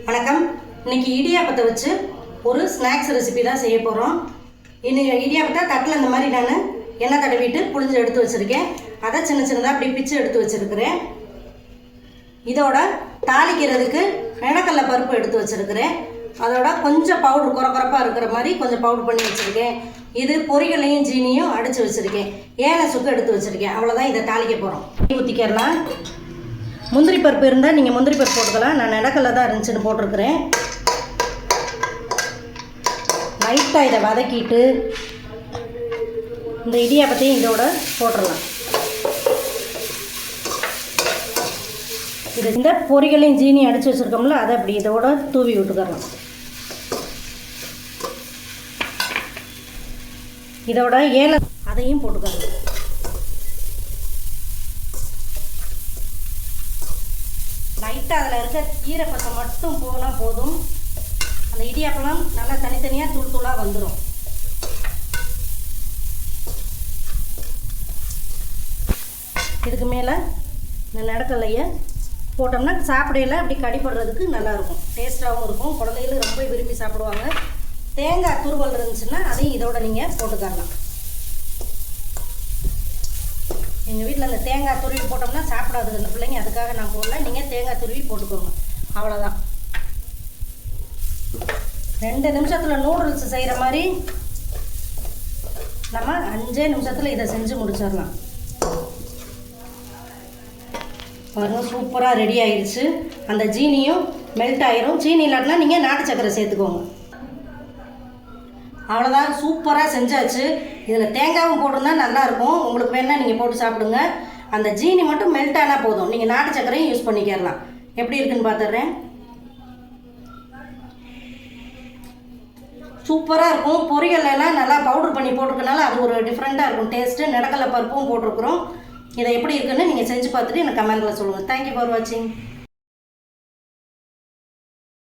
வணக்கம். இன்னைக்கு இடியாப்பத்தை வச்சு ஒரு ஸ்நாக்ஸ் ரெசிபி தான் செய்ய போகிறோம். இன்னைக்கு இடியாப்பத்தை தட்டில் இந்த மாதிரி நான் எண்ணெய் தடவிட்டு புளிஞ்சு எடுத்து வச்சுருக்கேன். அதை சின்ன சின்னதாக அப்படி பிச்சு எடுத்து வச்சுருக்கிறேன். இதோட தாளிக்கிறதுக்கு நிலக்கடலை பருப்பு எடுத்து வச்சுருக்கிறேன். அதோட கொஞ்சம் பவுட்ரு குறப்பாக இருக்கிற மாதிரி கொஞ்சம் பவுட்ரு பண்ணி வச்சுருக்கேன். இது பொரிகளையும் ஜீனியும் அடித்து வச்சுருக்கேன். ஏலக்காய் சுக்கு எடுத்து வச்சுருக்கேன். அவ்வளோதான். இதை தாளிக்க போகிறோம். ஊற்றிக்கிறலாம். முந்திரி பருப்பு இருந்தால் நீங்கள் முந்திரி பருப்பு போட்டுக்கலாம். நான் நிலக்கடலை தான் இருந்துச்சுன்னு போட்டிருக்கிறேன். லைட்டாக இதை வதக்கிட்டு இந்த இடியாப்பத்தையும் இதோட போட்டுடலாம். இது இந்த பொரிகளையும் ஜீனி அடித்து வச்சுருக்கோம்ல, அதை அப்படி இதோட தூவி விட்டுக்கிறலாம். இதோட அதையும் போட்டுக்கலாம். லைட்டாக அதில் இருக்க ஈரப்பசம் மட்டும் போனால் போதும். அந்த இடியாப்பெல்லாம் நல்லா தனித்தனியாக தூள் தூளாக வந்துடும். இதுக்கு மேலே இந்த நிலக்கடலையை போட்டோம்னா சாப்பிடையில் அப்படி கடிப்படுறதுக்கு நல்லாயிருக்கும். டேஸ்ட்டாகவும் இருக்கும். குழந்தைகளும் ரொம்ப விரும்பி சாப்பிடுவாங்க. தேங்காய் துருவல் இருந்துச்சுன்னா அதையும் இதோட நீங்கள் போட்டுக்கரலாம். எங்கள் வீட்டில் அந்த தேங்காய் துருவி போட்டோம்னா சாப்பிடாது அந்த பிள்ளைங்க. அதுக்காக நான் போடல. நீங்கள் தேங்காய் துருவி போட்டுக்கோங்க. அவ்வளோதான். 2 நிமிஷத்தில் நூடுல்ஸ் செய்கிற மாதிரி நம்ம 5 நிமிஷத்தில் இதை செஞ்சு முடிச்சிடலாம். பாருங்கள், சூப்பராக ரெடி ஆயிடுச்சு. அந்த ஜீனியும் மெல்ட் ஆயிரும். ஜீனி இல்லாட்டினா நீங்கள் நாட்டு சக்கரை சேர்த்துக்கோங்க. அவ்வளோதான். சூப்பராக செஞ்சாச்சு. இதில் தேங்காயும் போட்டிருந்தா நல்லாயிருக்கும். உங்களுக்கு வேணால் நீங்கள் போட்டு சாப்பிடுங்க. அந்த ஜீனி மட்டும் மெல்ட் ஆனால் போதும். நீங்கள் நாட்டு சக்கரையும் யூஸ் பண்ணிக்கிறலாம். எப்படி இருக்குன்னு பார்த்துட்றேன். சூப்பராக இருக்கும். பொரியல்லாம் நல்லா பவுடர் பண்ணி போட்டிருக்கனால அது ஒரு டிஃப்ரெண்ட்டாக இருக்கும் டேஸ்ட்டு. நிலக்கடலை பருப்பும் போட்டிருக்குறோம். இதை எப்படி இருக்குன்னு நீங்கள் செஞ்சு பார்த்துட்டு எனக்கு கமெண்ட்டில் சொல்லுங்கள். தேங்க்யூ ஃபார் வாட்சிங்.